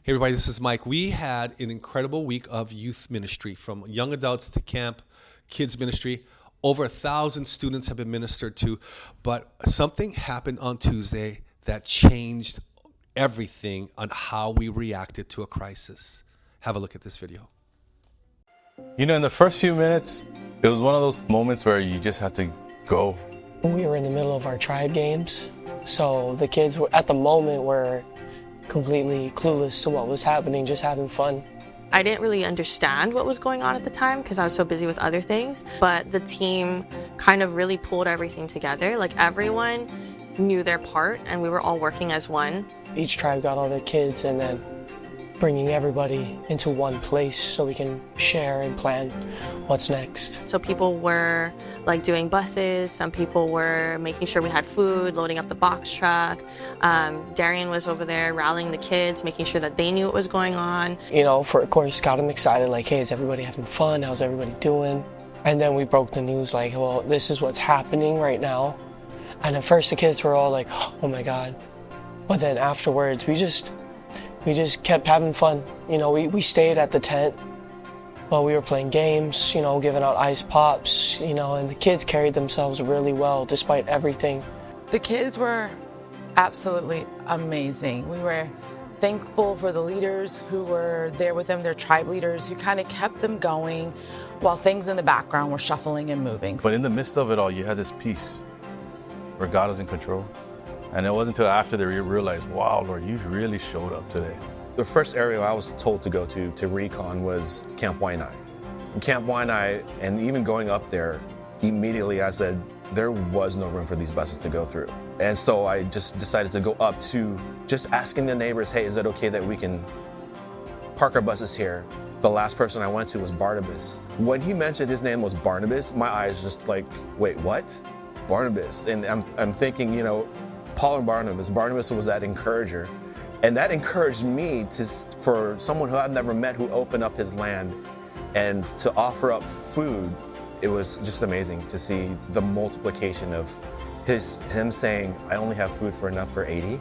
Hey everybody, this is Mike. We had an incredible week of youth ministry, from young adults to camp, kids ministry. Over 1,000 students have been ministered to, but something happened on Tuesday that changed everything on how we reacted to a crisis. Have a look at this video. You know, in the first few minutes, it was one of those moments where you just have to go. We were in the middle of our tribe games, so the kids were, at the moment, were completely clueless to what was happening, just having fun. I didn't really understand what was going on at the time because I was so busy with other things, but the team kind of really pulled everything together. Like, everyone knew their part and we were all working as one. Each tribe got all their kids and then bringing everybody into one place so we can share and plan what's next. So people were like doing buses, some people were making sure we had food, loading up the box truck. Darian was over there rallying the kids, making sure that they knew what was going on. You know, of course, got them excited, like, hey, is everybody having fun? How's everybody doing? And then we broke the news like, well, this is what's happening right now. And at first the kids were all like, oh my God. But then afterwards, we just kept having fun. You know, we stayed at the tent while we were playing games, you know, giving out ice pops, you know, and the kids carried themselves really well despite everything. The kids were absolutely amazing. We were thankful for the leaders who were there with them, their tribe leaders, who kind of kept them going while things in the background were shuffling and moving. But in the midst of it all, you had this peace where God was in control. And it wasn't until after they realized, wow, Lord, you really showed up today. The first area I was told to go to recon, was Camp JRHI. In Camp JRHI, and even going up there, immediately I said, there was no room for these buses to go through. And so I just decided to go up to just asking the neighbors, hey, is it okay that we can park our buses here? The last person I went to was Barnabas. When he mentioned his name was Barnabas, my eyes just like, wait, what? Barnabas. And I'm thinking, you know, Paul and Barnabas was that encourager. And that encouraged me for someone who I've never met, who opened up his land and to offer up food. It was just amazing to see the multiplication of him saying, I only have food for enough for 80.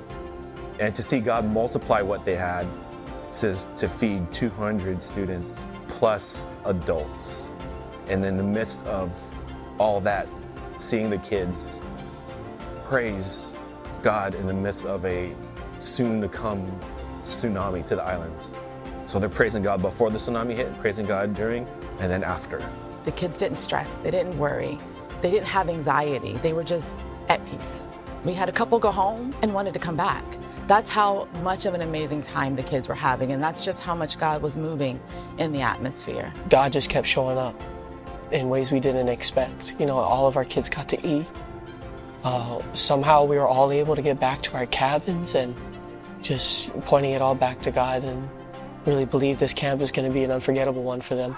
And to see God multiply what they had to feed 200 students plus adults. And in the midst of all that, seeing the kids praise God in the midst of a soon-to-come tsunami to the islands. So they're praising God before the tsunami hit, praising God during, and then after. The kids didn't stress, they didn't worry, they didn't have anxiety, they were just at peace. We had a couple go home and wanted to come back. That's how much of an amazing time the kids were having, and that's just how much God was moving in the atmosphere. God just kept showing up in ways we didn't expect. You know, all of our kids got to eat. Somehow we were all able to get back to our cabins and just pointing it all back to God, and really believe this camp is going to be an unforgettable one for them.